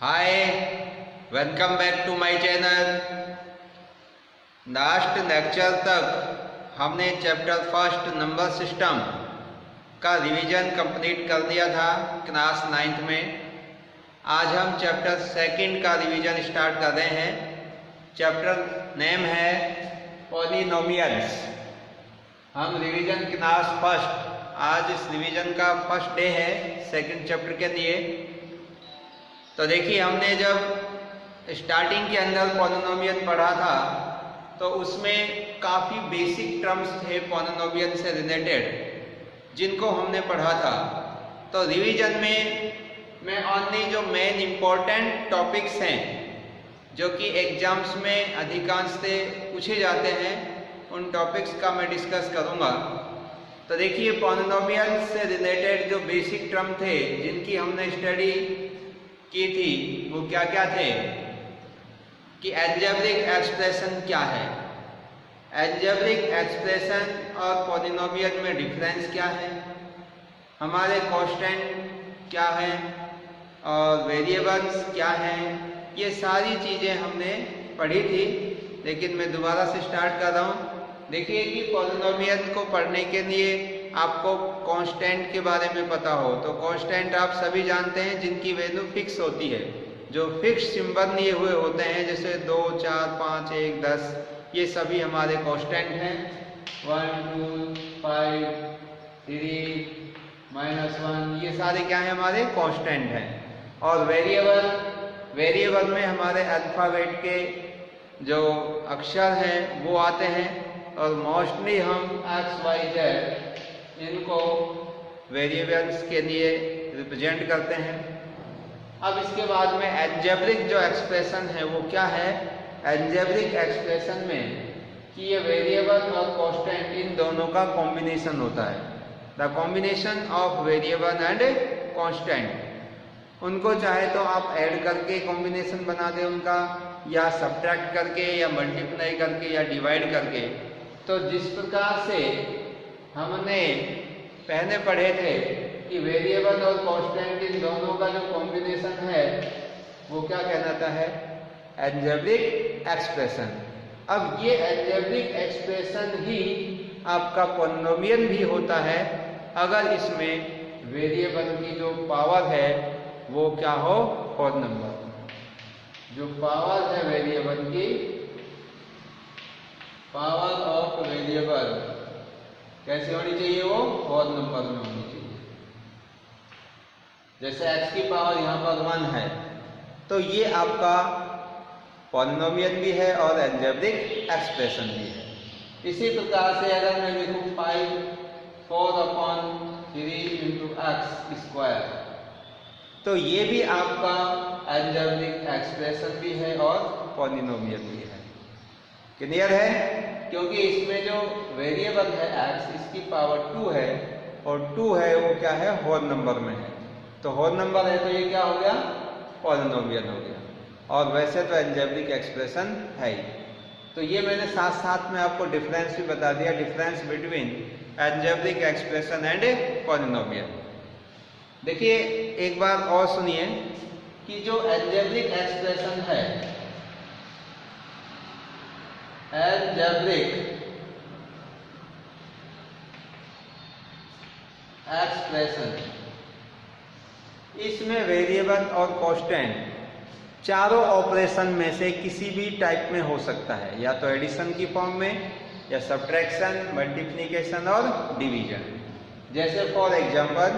Hi, welcome back to my channel. Last lecture तक हमने chapter first number system का revision complete कर लिया था क्लास 9th में। आज हम चैप्टर सेकंड का रिवीजन स्टार्ट कर रहे हैं। चैप्टर नेम है पॉलिनोमियल्स। हम रिवीजन क्लास फर्स्ट, आज इस रिवीजन का फर्स्ट डे है सेकंड चैप्टर के लिए। तो देखिए, हमने जब स्टार्टिंग के अंदर पॉलिनोमियल पढ़ा था तो उसमें काफ़ी बेसिक टर्म्स थे पॉलिनोमियल से रिलेटेड जिनको हमने पढ़ा था। तो रिवीजन में मैं ओनली जो मेन इम्पोर्टेंट टॉपिक्स हैं जो कि एग्जाम्स में अधिकांश से पूछे जाते हैं उन टॉपिक्स का मैं डिस्कस करूँगा। तो देखिए, पॉलिनोमियल से रिलेटेड जो बेसिक टर्म थे जिनकी हमने स्टडी की थी वो क्या क्या थे कि अलजेब्रिक एक्सप्रेशन क्या है, अलजेब्रिक एक्सप्रेशन और पॉलिनोमियल में डिफरेंस क्या है, हमारे कांस्टेंट क्या है और वेरिएबल्स क्या हैं। ये सारी चीज़ें हमने पढ़ी थी, लेकिन मैं दोबारा से स्टार्ट कर रहा हूँ। देखिए कि पॉलिनोमियल को पढ़ने के लिए आपको कांस्टेंट के बारे में पता हो। तो कांस्टेंट आप सभी जानते हैं जिनकी वैल्यू फिक्स होती है, जो फिक्स सिंबल लिए हुए होते हैं, जैसे 2, 4, 5, 1, 10, ये सभी हमारे कांस्टेंट हैं। 1, 2, 5, 3, -1, ये सारे क्या हैं, हमारे कांस्टेंट हैं। और वेरिएबल में हमारे अल्फाबेट के जो अक्षर हैं वो आते हैं, और मोस्टली हम x, y, z इनको वेरिएबल्स के लिए रिप्रेजेंट करते हैं। अब इसके बाद में अलजेब्रिक जो एक्सप्रेशन है वो क्या है। अलजेब्रिक एक्सप्रेशन में कि ये वेरिएबल और कांस्टेंट इन दोनों का कॉम्बिनेशन होता है, the combination of variable and constant. उनको चाहे तो आप ऐड करके कॉम्बिनेशन बना दें उनका, या सब्ट्रैक्ट करके, या मल्टीप्लाई करके, या डिवाइड करके। तो जिस प्रकार से हमने पहले पढ़े थे कि वेरिएबल और कांस्टेंट इन दोनों का जो कॉम्बिनेशन है वो क्या कहलाता है, अलजेब्रिक एक्सप्रेशन। अब ये अलजेब्रिक एक्सप्रेशन ही आपका पॉलिनोमियल भी होता है अगर इसमें वेरिएबल की जो पावर है वो क्या हो, होल नंबर। जो पावर है वेरिएबल की, पावर ऑफ वेरिएबल कैसे होनी चाहिए, वो होल नंबर में होनी चाहिए। जैसे x की पावर यहाँ पर 1 है तो ये आपका पॉलिनोमियल भी है और अलजेब्रिक एक्सप्रेशन भी है। इसी प्रकार से अगर मैं लिखूँ 4/3 x², तो ये भी आपका अलजेब्रिक एक्सप्रेशन भी है और पॉलिनोमियल भी है। क्लियर है? क्योंकि इसमें जो वेरिएबल है x, इसकी पावर 2 है, और 2 है वो क्या है, होल नंबर में है। तो होल नंबर है तो ये क्या हो गया, पॉलिनोमियल हो गया। और वैसे तो अलजेब्रिक एक्सप्रेशन है ही। तो ये मैंने साथ साथ में आपको डिफरेंस भी बता दिया, difference between algebraic expression and polynomial. देखिए, एक बार और सुनिए कि जो अलजेब्रिक एक्सप्रेशन है, अलजेब्रिक एक्सप्रेशन, इसमें वेरिएबल और कांस्टेंट चारों ऑपरेशन में से किसी भी टाइप में हो सकता है, या तो एडिशन की फॉर्म में, या सब्ट्रैक्शन, मल्टीप्लिकेशन और डिवीजन। जैसे फॉर एग्जांपल,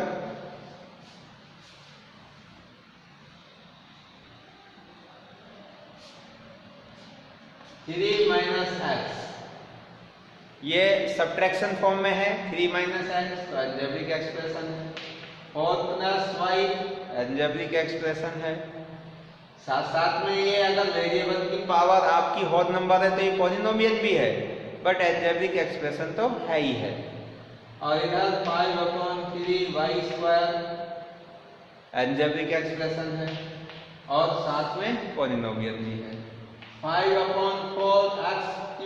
(3 - x), ये सब्ट्रैक्शन फॉर्म में है। 3 - x तो अलजेब्रिक एक्सप्रेशन है। 4 + y अलजेब्रिक एक्सप्रेशन है। साथ साथ में ये अगर वेरिएबल की पावर आपकी होल नंबर है तो ये पॉलिनोमियल भी है, बट अलजेब्रिक एक्सप्रेशन तो है ही है। और इधर 5/3y² अलजेब्रिक एक्सप्रेशन है और साथ में पॉलिनोमियल भी है। 5/4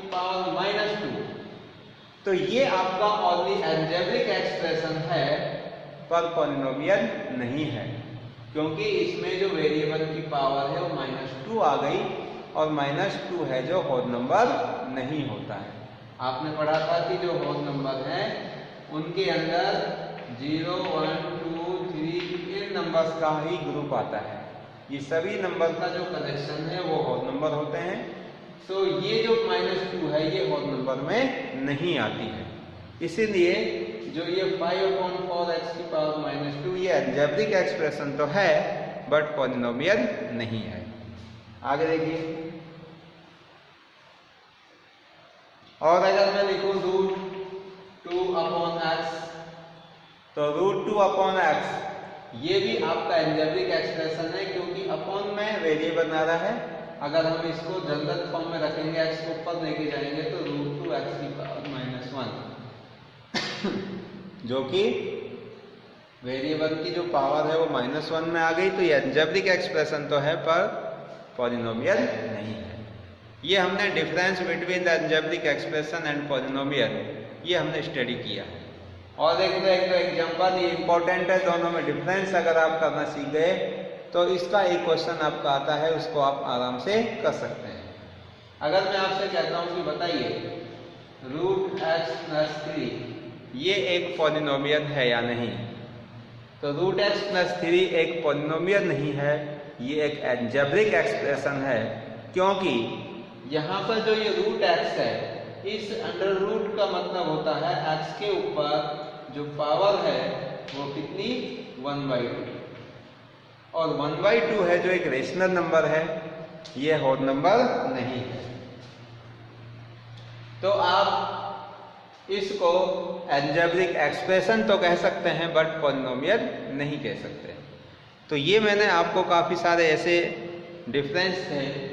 x⁻², तो ये आपका ओनली अलजेब्रिक एक्सप्रेशन है पर पॉलिनोमियल नहीं है। क्योंकि इसमें जो वेरिएबल की पावर है वो -2 आ गई और -2 है जो होल नंबर नहीं होता है। आपने पढ़ा था कि जो होल नंबर है उनके अंदर 0, 1, 2, 3 इन नंबर्स का ही ग्रुप आता है। ये सभी नंबर का जो कलेक्शन है वो होल नंबर होते हैं। तो ये जो -2 है ये होल नंबर में नहीं आती है। इसीलिए जो ये 5/4 x की पावर -2 ये अलजेब्रिक एक्सप्रेशन तो है बट पॉलिनोमियल नहीं है। आगे देखिए, और अगर मैं लिखूं √2/x तो √2/x ये भी आपका अलजेब्रिक एक्सप्रेशन है, क्योंकि अपॉन में वेरिएबल आ रहा है। अगर हम इसको जनरल फॉर्म में रखेंगे, x को ऊपर लेके जाएंगे तो √2x की पावर -1 जो कि वेरिएबल की जो पावर है वो -1 में आ गई। तो ये अलजेब्रिक एक्सप्रेशन तो है पर पॉलिनोमियल नहीं है। ये हमने difference between the algebraic expression and polynomial ये हमने स्टडी किया है। और एक एग्जांपल ये इंपॉर्टेंट है, दोनों में डिफरेंस अगर आप करना सीख गए तो इसका एक क्वेश्चन आपका आता है, उसको आप आराम से कर सकते हैं। अगर मैं आपसे कहता हूं कि बताइए √x + 3 ये एक पॉलिनोमियल है या नहीं, तो √x + 3 एक पॉलिनोमियल नहीं है, ये एक अलजेब्रिक एक्सप्रेशन है। क्योंकि यहाँ पर जो ये √x है, इस अंडर रूट का मतलब होता है x के ऊपर जो पावर है वो कितनी 1/2, और 1/2 है जो एक रेशनल नंबर है, ये होल नंबर नहीं है। तो आप इसको अलजेब्रिक एक्सप्रेशन तो कह सकते हैं बट पॉलिनोमियल नहीं कह सकते। तो ये मैंने आपको काफ़ी सारे ऐसे डिफरेंस है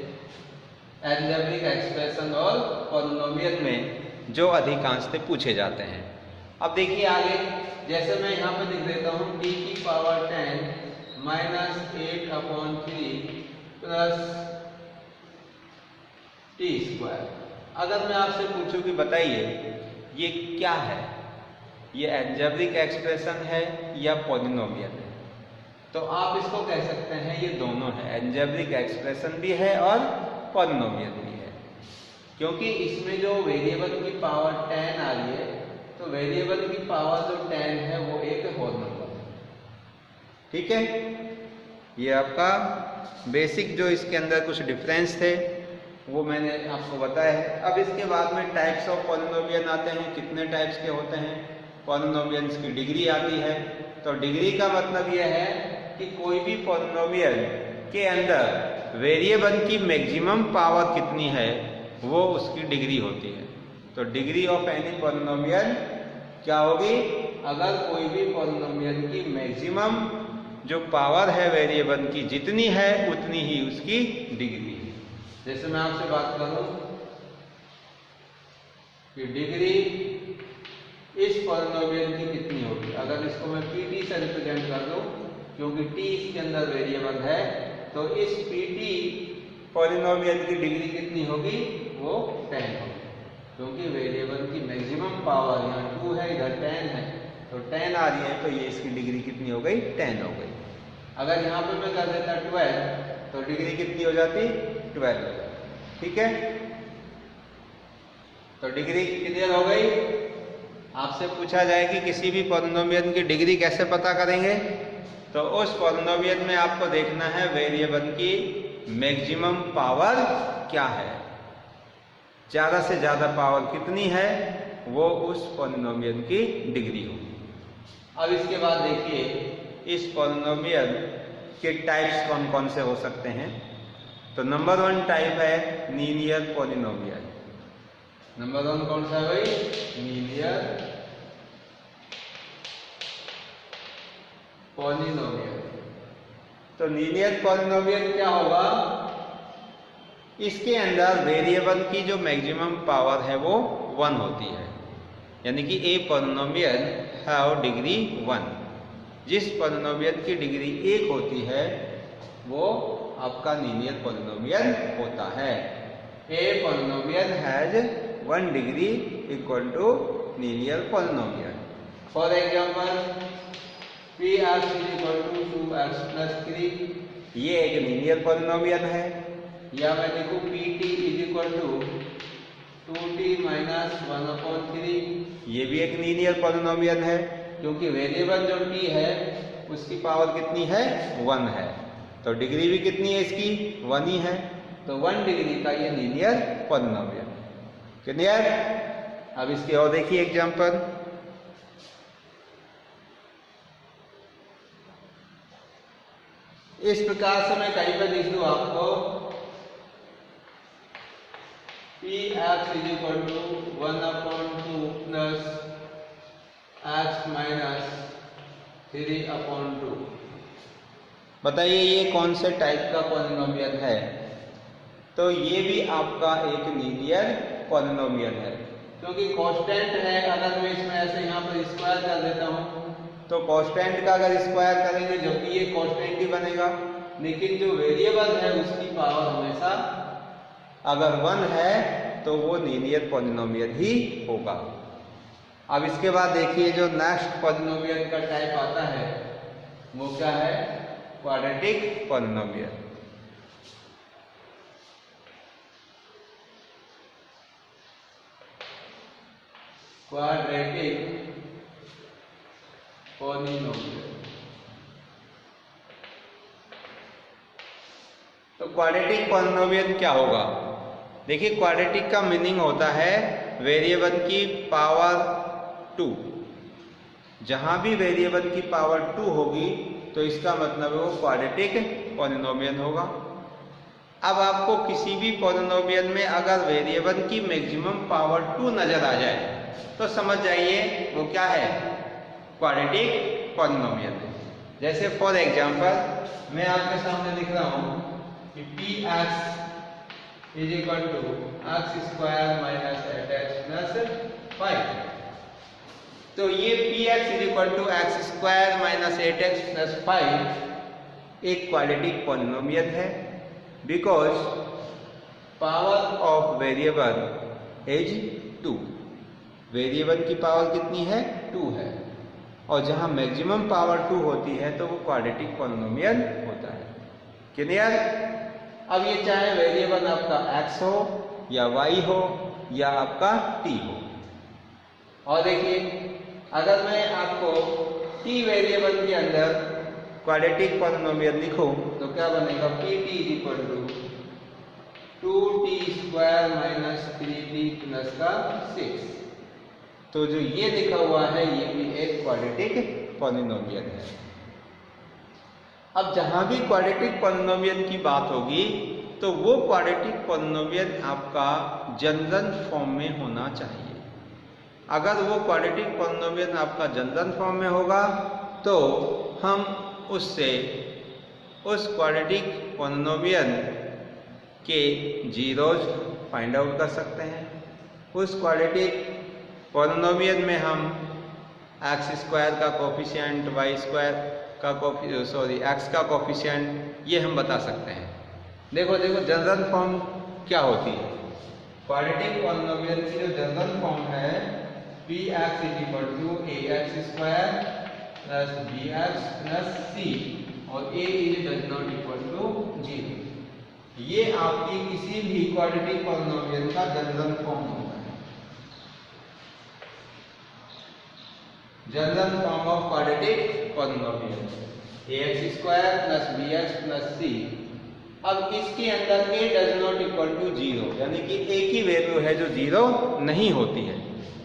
अलजेब्रिक एक्सप्रेशन और पॉलिनोमियल में जो अधिकांश से पूछे जाते हैं। अब देखिए आगे, जैसे मैं यहाँ पे लिख देता हूँ t की पावर 10 -8/3 + t²। अगर मैं आपसे पूछूं कि बताइए ये क्या है, ये अलजेब्रिक एक्सप्रेशन है या पॉलिनोमियल है, तो आप इसको कह सकते हैं ये दोनों है, अलजेब्रिक एक्सप्रेशन भी है और पॉलिनोमियल भी है। क्योंकि इसमें जो वेरिएबल की पावर 10 आ रही है, तो वेरिएबल की पावर जो 10 है वो एक होल नंबर है। ठीक है, ये आपका बेसिक जो इसके अंदर कुछ डिफरेंस थे वो मैंने आपको बताया है। अब इसके बाद में टाइप्स ऑफ पॉलिनोमियल आते हैं, कितने टाइप्स के होते हैं। पॉलिनोमियल्स की डिग्री आती है, तो डिग्री का मतलब यह है कि कोई भी पॉलिनोमियल के अंदर वेरिएबल की मैक्सिमम पावर कितनी है वो उसकी डिग्री होती है। तो डिग्री ऑफ एनी पॉलिनोमियल क्या होगी, अगर कोई भी पॉलिनोमियल की मैक्सिमम जो पावर है वेरिएबल की जितनी है उतनी ही उसकी डिग्री है। जैसे मैं आपसे बात करूं कि डिग्री इस पॉलिनोमियल की कितनी होगी, अगर इसको मैं pt से रिप्रेजेंट कर दूं, क्योंकि t इसके अंदर वेरिएबल है, तो इस pt पॉलिनोमियल की डिग्री कितनी होगी, वो 10 होगी। क्योंकि वेरिएबल की मैक्सिमम पावर यहाँ 2 है, इधर 10 है, तो 10 आ रही है, तो ये इसकी डिग्री कितनी हो गई, 10 हो गई। अगर यहाँ पे मैं कर देता 12, तो डिग्री कितनी हो जाती, 12 हो जाती। ठीक है, तो डिग्री क्लियर हो गई। आपसे पूछा जाए कि किसी भी पॉलिनोमियल की डिग्री कैसे पता करेंगे, तो उस पॉलिनोमियल में आपको देखना है वेरिएबल की मैक्सिमम पावर क्या है, ज़्यादा से ज़्यादा पावर कितनी है, वो उस पॉलिनोमियल की डिग्री होगी। अब इसके बाद देखिए इस पॉलिनोमियल के टाइप्स कौन कौन से हो सकते हैं। तो नंबर 1 टाइप है लीनियर पॉलिनोमियल। नंबर 1 कौन सा है भाई, लीनियर पॉलिनोमियल। तो लीनियर पॉलिनोमियल क्या होगा, इसके अंदर वेरिएबल की जो मैक्सिमम पावर है वो 1 होती है, यानी कि ए पॉलिनोमियल हैव डिग्री 1। जिस पॉलिनोमियल की डिग्री 1 होती है वो आपका लीनियर पॉलिनोमियल होता है। A polynomial has 1 degree equal to linear polynomial. For example P X is equal to 2x plus 3 ये एक लीनियर पॉलिनोमियल है, या मैं देखूं P T is equal to 2t minus 1/3 ये भी एक लीनियर पॉलिनोमियल है, क्योंकि वेरिएबल जो t है उसकी पावर कितनी है 1 है, तो डिग्री भी कितनी है इसकी 1 ही है, तो 1 डिग्री का ये लीनियर पॉलिनोमियल। क्लियर? अब इसकी और देखिए एग्जांपल। इस प्रकार से मैं कहीं पर लिख दूं आपको P X is equal to 1/2 plus X minus 3/2। बताइए ये कौन से टाइप का पॉलिनोमियल है? तो ये भी आपका एक लीनियर पॉलिनोमियल है, क्योंकि कांस्टेंट है। अगर मैं इसमें ऐसे यहाँ पर स्क्वायर कर देता हूँ तो कांस्टेंट का अगर स्क्वायर करेंगे जो कि ये कांस्टेंट ही बनेगा, लेकिन जो वेरिएबल है उसकी पावर हमेशा अगर 1 है तो वो लीनियर पॉलिनोमियल ही होगा। अब इसके बाद देखिए जो नेक्स्ट पॉलिनोमियल का टाइप आता है वो क्या है? Quadratic polynomial. Quadratic polynomial. तो क्वाड्रेटिक पॉलिनोमियल क्या होगा? देखिए क्वाड्रेटिक का मीनिंग होता है वेरिएबल की पावर 2। जहां भी वेरिएबल की पावर 2 होगी तो इसका मतलब है वो क्वाड्रेटिक पॉलिनोमियल होगा। अब आपको किसी भी पॉलिनोमियल में अगर वेरिएबल की मैक्सिमम पावर 2 नजर आ जाए तो समझ जाइए वो क्या है? क्वाड्रेटिक पॉलिनोमियल है। जैसे फॉर एग्जांपल मैं आपके सामने लिख रहा हूं कि P X is equal to X square minus 8x plus 5। तो ये P X is equal to X square minus 8x plus 5 एक क्वाड्रेटिक पॉलिनोमियल है, because power of variable is 2। Variable की पावर कितनी है? 2 है, और जहां मैक्सिमम पावर 2 होती है तो वो क्वाड्रेटिक पॉलिनोमियल होता है। क्लियर? अब ये चाहे वेरिएबल आपका x हो या y हो या आपका t हो। और देखिए अगर मैं आपको t वेरिएबल के अंदर क्वाड्रेटिक पॉलिनोमियल लिखूं तो क्या बनेगा? P T is equal to 2t square minus 3t plus का 6। तो जो ये लिखा हुआ है ये भी एक क्वाड्रेटिक पॉलिनोमियल है। अब जहां भी क्वाड्रेटिक पॉलिनोमियल की बात होगी तो वो क्वाड्रेटिक पॉलिनोमियल आपका जनरल फॉर्म में होना चाहिए। अगर वो क्वाड्रेटिक पॉलिनोमियल आपका जनरल फॉर्म में होगा तो हम उससे उस क्वाड्रेटिक पॉलिनोमियल के जीरोज फाइंड आउट कर सकते हैं। उस क्वाड्रेटिक पॉलिनोमियल में हम एक्स स्क्वायर का कोफिशिएंट, वाई स्क्वायर का एक्स का कोफिशिएंट ये हम बता सकते हैं। देखो जनरल फॉर्म क्या होती है? क्वाड्रेटिक पॉलिनोमियल की जो जनरल फॉर्म है P X is equal to A X square plus B X plus C और A is does not equal to 0। ये आपकी किसी भी क्वाड्रेटिक पॉलिनोमियल का जनरल फॉर्म होता है। General form of quadratic polynomial A X square plus B X plus C. अब इसके अंदर a does not equal to 0, यानी कि a की वैल्यू है जो 0 नहीं होती है,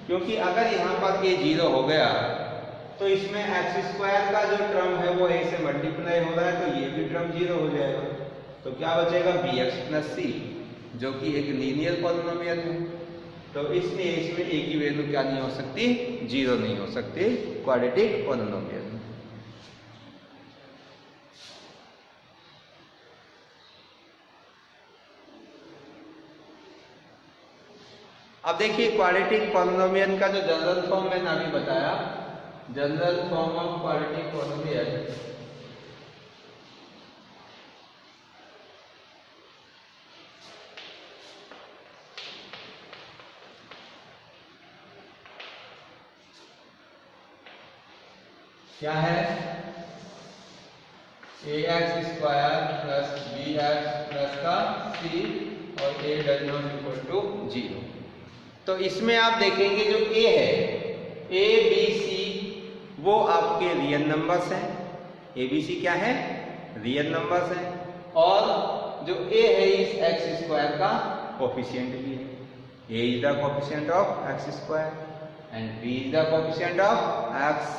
क्योंकि अगर यहाँ पर a 0 हो गया तो इसमें एक्स स्क्वायर का जो टर्म है वो a से मल्टीप्लाई हो रहा है तो ये भी टर्म 0 हो जाएगा। तो क्या बचेगा? bx प्लस सी, जो कि एक लीनियर पॉलिनोमियल है। तो इसलिए इसमें a की वैल्यू क्या नहीं हो सकती? 0 नहीं हो सकती क्वाड्रेटिक पॉलिनोमियल। अब देखिए क्वाड्रेटिक पॉलिनोमियल का जो जनरल फॉर्म मैंने अभी बताया, general form of quadratic polynomial क्या है? ax square plus bx plus का c और a does not equal to 0। तो इसमें आप देखेंगे जो a है a b c वो आपके रियल नंबर्स हैं। a b c क्या है? रियल नंबर्स हैं। और जो a है इस x स्क्वायर का कोफिशिएंट भी है। a is the coefficient of x square and b is the coefficient of x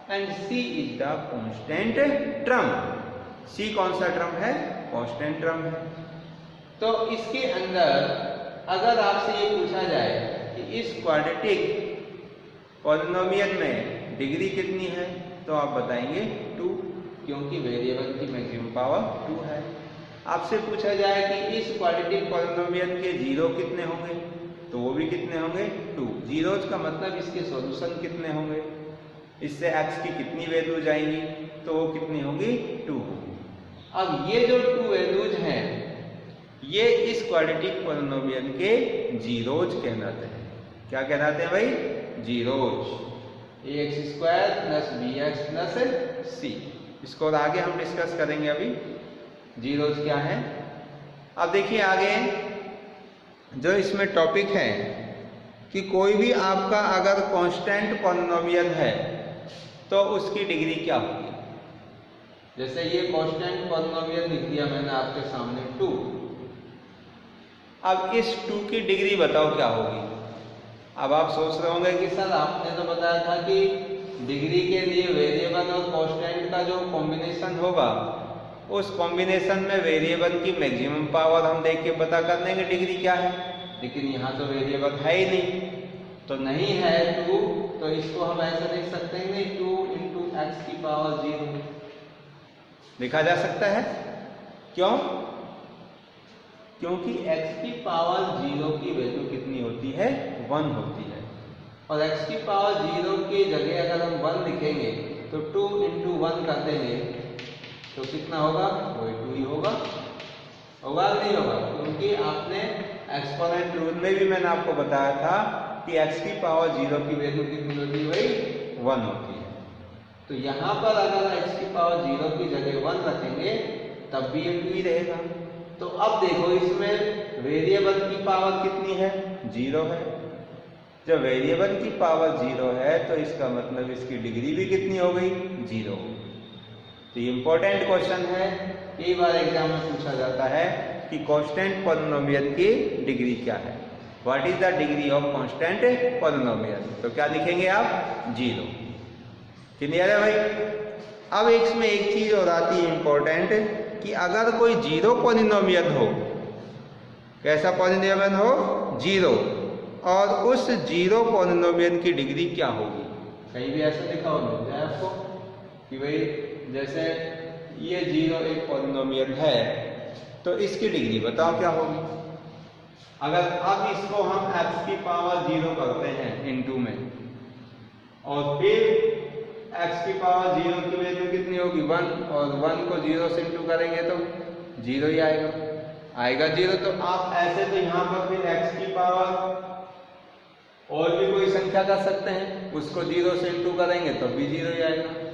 and c is the constant term। c कौन सा टर्म है? कांस्टेंट टर्म है। तो इसके अंदर अगर आपसे ये पूछा जाए कि इस क्वाड्रेटिक पॉलिनोमियल में डिग्री कितनी है तो आप बताएंगे 2, क्योंकि वेरिएबल की मैक्सिमम पावर 2 है। आपसे पूछा जाए कि इस क्वाड्रेटिक पॉलिनोमियल के जीरो कितने होंगे तो वो भी कितने होंगे? 2। जीरोज का मतलब इसके सॉल्यूशन कितने होंगे, इससे x की कितनी वैल्यू जाएंगी तो वो कितनी होगी? 2 होगी। अब ये जो 2 वैल्यूज हैं ये इस क्वाड्रेटिक पॉलिनोमियल के जीरोज कहलाते हैं। क्या कहलाते हैं भाई? Zeros. ax square plus bx plus c। इसको और आगे हम डिस्कस करेंगे। अभी जीरोज क्या है। अब देखिए आगे जो इसमें टॉपिक है कि कोई भी आपका अगर कांस्टेंट पॉलिनोमियल है तो उसकी डिग्री क्या होगी। जैसे ये कांस्टेंट पॉलिनोमियल लिख दिया मैंने आपके सामने 2। अब इस 2 की डिग्री बताओ क्या होगी। अब आप सोच रहे होंगे कि सर आपने तो बताया था कि डिग्री के लिए वेरिएबल और कांस्टेंट का जो कॉम्बिनेशन होगा उस कॉम्बिनेशन में वेरिएबल की मैक्सिमम पावर हम देख के पता कर लेंगे डिग्री क्या है। लेकिन यहाँ तो वेरिएबल है ही नहीं, तो नहीं है 2 तो इसको हम ऐसा देख सकते हैं नहीं 2 इंटू एक्स की पावर 0 लिखा जा सकता है। क्यों? क्योंकि x की पावर 0 की वैल्यू कितनी होती है? 1 होती है। और x की पावर 0 की जगह अगर हम 1 लिखेंगे तो 2 इंटू 1 कर देंगे तो कितना होगा? वही 2 ही होगा। होगा नहीं होगा? क्योंकि आपने एक्सपोनेंट रूल में भी मैंने आपको बताया था कि x की पावर 0 की वैल्यू कितनी होती है? वही 1 होती है। तो यहाँ पर अगर x की पावर 0 की जगह 1 रखेंगे तब भी ये 2 ही रहेगा। तो अब देखो इसमें वेरिएबल की पावर कितनी है? 0 है। जब वेरिएबल की पावर 0 है तो इसका मतलब इसकी डिग्री भी कितनी हो गई? 0। तो ये इंपॉर्टेंट क्वेश्चन है, कई बार एग्जाम में पूछा जाता है कि कांस्टेंट पॉलिनोमियल की डिग्री क्या है। What is the degree of constant polynomial? तो क्या लिखेंगे आप? 0। क्लियर है भाई? अब इसमें एक चीज और आती है इंपॉर्टेंट कि अगर कोई जीरो पॉलिनोमियल हो, कैसा पॉलिनोमियल हो? 0, और उस जीरो पॉलिनोमियल की डिग्री क्या होगी? कहीं भी ऐसा लिखा हो मिल जाए आपको कि भाई जैसे ये 0 एक पॉलिनोमियल है तो इसकी डिग्री बताओ क्या होगी। अगर अब इसको हम x की पावर 0 करते हैं इनटू में और फिर x की पावर 0 की वैल्यू कितनी होगी? 1, और 1 को 0 से इंटू करेंगे तो 0 ही आएगा 0। तो आप ऐसे तो यहाँ पर फिर x की पावर और भी कोई संख्या कर सकते हैं, उसको 0 से इंटू करेंगे तो भी 0 ही आएगा।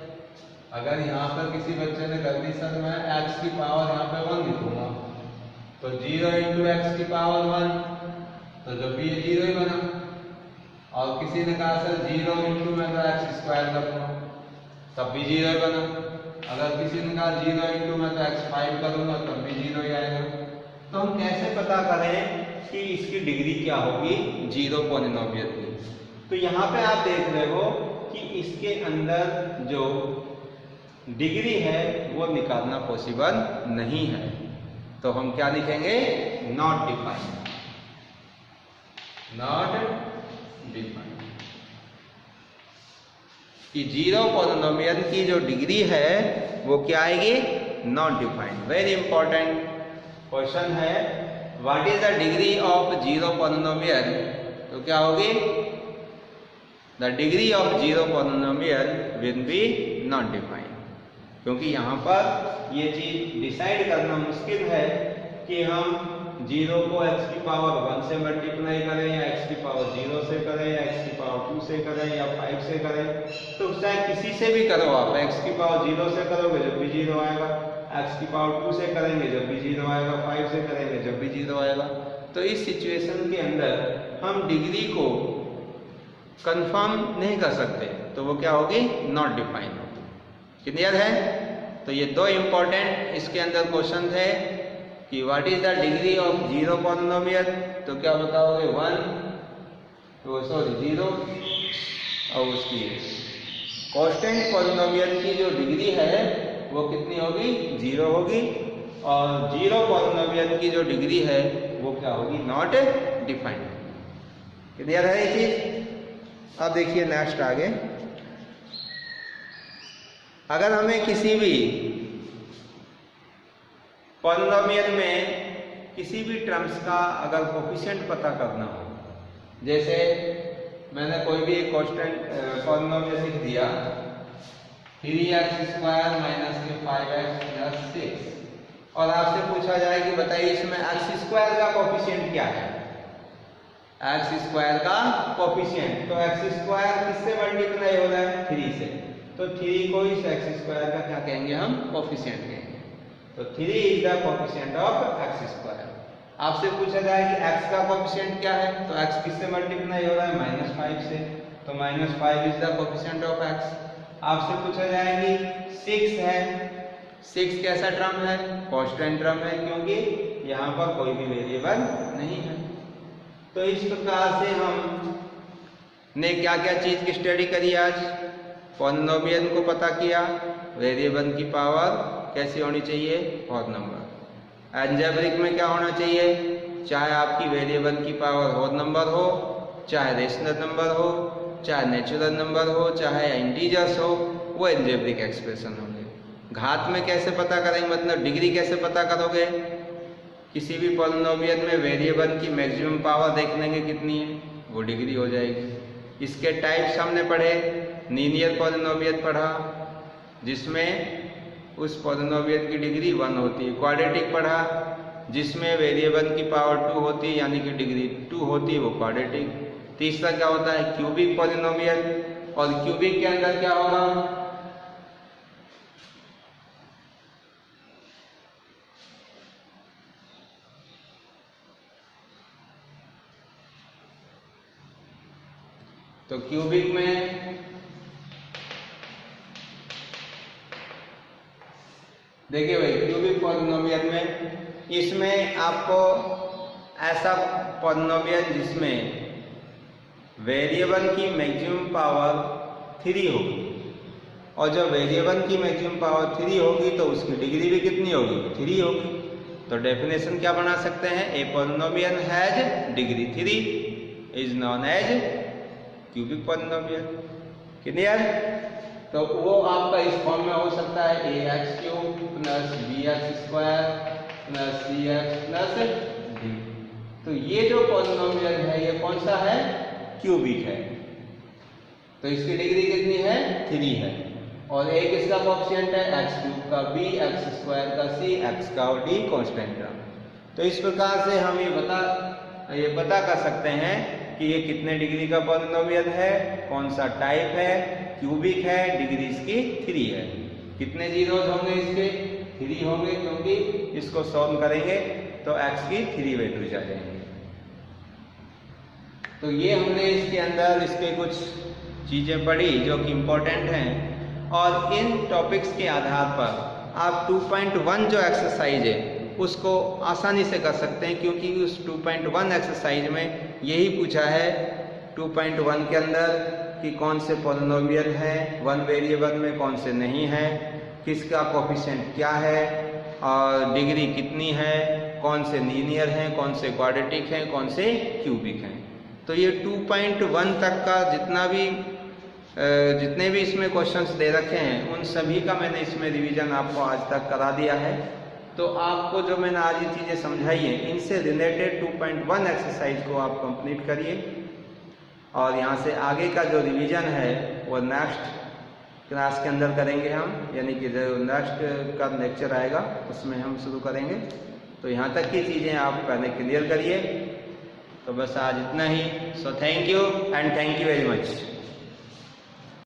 अगर यहाँ पर किसी बच्चे ने गलती से मैं x की पावर यहाँ पे 1 लिखूंगा तो 0 इंटू एक्स की पावर 1 तो जब भी ये 0 ही बना। और किसी ने कहा सर 0 इंटू मैं तो एक्स स्क्वायर करूँगा तब भी 0 ही बना। अगर किसी ने कहा 0 इंटू मैं तो x5 करूँगा तब भी 0 ही आएगा। तो हम कैसे पता करें कि इसकी डिग्री क्या होगी जीरो पॉलिनोमियल की? तो यहाँ पे आप देख रहे हो कि इसके अंदर जो डिग्री है वो निकालना पॉसिबल नहीं है, तो हम क्या लिखेंगे? Not defined. नॉट डिफाइंड कि जीरो पॉलिनोमियल की जो डिग्री है वो क्या आएगी? नॉट डिफाइंड। वेरी इंपॉर्टेंट क्वेश्चन है, what is the degree of zero polynomial? तो क्या होगी? The degree of zero polynomial will be not defined. क्योंकि यहाँ पर ये चीज डिसाइड करना मुश्किल है कि हम जीरो को x की पावर 1 से मल्टीप्लाई करें या x की पावर 0 से करें या x की पावर 2 से करें या 5 से करें। तो चाहे किसी से भी करो आप, x की पावर 0 से करोगे जब भी 0 आएगा, x की पावर 2 से करेंगे जब भी 0 आएगा, 5 से करेंगे जब भी 0 आएगा। तो इस सिचुएशन के अंदर हम डिग्री को कंफर्म नहीं कर सकते, तो वो क्या होगी, नॉट डिफाइन होगी। क्लियर है? तो ये दो इंपॉर्टेंट इसके अंदर क्वेश्चन है कि what is the degree of zero polynomial, तो क्या बताओगे 1, तो सॉरी 0, और उसकी कांस्टेंट पॉलिनोमियल की जो डिग्री है वो कितनी होगी, 0 होगी, और जीरो पॉलिनोमियल की जो डिग्री है वो क्या होगी, नॉट डिफाइंड। क्लियर है ये चीज? अब देखिए नेक्स्ट आगे, अगर हमें किसी भी पॉलिनोमियल में किसी भी टर्म्स का अगर कोफिशिएंट पता करना हो, जैसे मैंने कोई भी एक कांस्टेंट पॉलिनोमियल लिख दिया 3x² - 5x + 6, और आपसे पूछा जाए कि बताइए इसमें x² का कोफिशिएंट क्या है, x² का कोफिशिएंट, तो x² किससे मल्टीप्लाई हो रहा है, 3 से, तो 3 को इस x² का क्या कहेंगे हम, कोफिशिएंट कहेंगे। तो 3 is the coefficient of x²। आपसे पूछा जाए कि x का कोफिशिएंट क्या है, तो x किससे मल्टीप्लाई हो रहा है, -5 से, तो -5 is the coefficient of x। आपसे पूछा जाए कि 6 है, 6 कैसा टर्म है, कांस्टेंट टर्म है, क्योंकि यहाँ पर कोई भी वेरिएबल नहीं है। तो इस प्रकार से हम ने क्या क्या चीज की स्टडी करी आज, पॉलिनोमियल को पता किया, वेरिएबल की पावर कैसी होनी चाहिए, होल नंबर। अलजेब्रिक में क्या होना चाहिए, चाहे आपकी वेरिएबल की पावर होल नंबर हो, चाहे रेशनल नंबर हो, चाहे नेचुरल नंबर हो, चाहे इंटीजर्स हो, वो अलजेब्रिक एक्सप्रेशन होंगे। घात में कैसे पता करेंगे, मतलब डिग्री कैसे पता करोगे, किसी भी पॉलिनोमियल में वेरिएबल की मैक्सिमम पावर देख लेंगे कितनी है, वो डिग्री हो जाएगी। इसके टाइप्स हमने पढ़े, लीनियर पॉलिनोमियल पढ़ा जिसमें उस पॉलिनोमियल की डिग्री 1 होती है, क्वाड्रेटिक पढ़ा जिसमें वेरिएबल की पावर 2 होती है यानी कि डिग्री 2 होती है, वो क्वाड्रेटिक। तीसरा क्या होता है, क्यूबिक पॉलिनोमियल, और क्यूबिक के अंदर क्या होगा, तो क्यूबिक में देखिए भाई, क्यूबिक पॉलिनोमियल में इसमें आपको ऐसा पॉलिनोमियल जिसमें वेरिएबल की मैक्सिमम पावर 3 होगी, और जब वेरिएबल की मैक्सिमम पावर 3 होगी तो उसकी डिग्री भी कितनी होगी, 3 होगी। तो डेफिनेशन क्या बना सकते हैं, a polynomial has degree 3 is known as cubic polynomial. Clear? तो वो आपका इस फॉर्म में हो सकता है ax³ + bx² + cx + d। तो ये जो पॉलिनोमियल है ये कौन सा है, क्यूबिक है, तो इसकी डिग्री कितनी है, 3 है, और एक इसका कोएफिशिएंट है x³ का, b x² का, c x का, और d कांस्टेंट टर्म। तो इस प्रकार से हम ये पता कर सकते हैं कि ये कितने डिग्री का पॉलिनोमियल है, कौन सा टाइप है, क्यूबिक है, डिग्री इसकी 3 है। कितने जीरोस होंगे इसके, 3 होंगे, क्योंकि इसको सॉल्व करेंगे तो x की 3 वैल्यूज आ जाएंगे। तो ये हमने इसके अंदर इसके कुछ चीजें पढ़ी जो कि इम्पोर्टेंट हैं, और इन टॉपिक्स के आधार पर आप 2.1 जो एक्सरसाइज है उसको आसानी से कर सकते हैं, क्योंकि उस 2.1 एक्सरसाइज में यही पूछा है 2.1 के अंदर कि कौन से पॉलिनोमियल है 1 वेरिएबल में, कौन से नहीं है, किसका कोएफिशिएंट क्या है, और डिग्री कितनी है, कौन से लीनियर हैं, कौन से क्वाड्रेटिक हैं, कौन से क्यूबिक हैं। तो ये 2.1 तक का जितने भी इसमें क्वेश्चंस दे रखे हैं उन सभी का मैंने इसमें रिवीजन आपको आज तक करा दिया है। तो आपको जो मैंने आज ये चीज़ें समझाई हैं इनसे रिलेटेड 2.1 एक्सरसाइज को आप कंप्लीट करिए, और यहाँ से आगे का जो रिवीजन है वो नेक्स्ट क्लास के अंदर करेंगे हम, यानी कि जो नेक्स्ट का लेक्चर आएगा उसमें हम शुरू करेंगे। तो यहाँ तक की चीज़ें आप पहले क्लियर करिए। तो बस आज इतना ही। So thank you and thank you very much.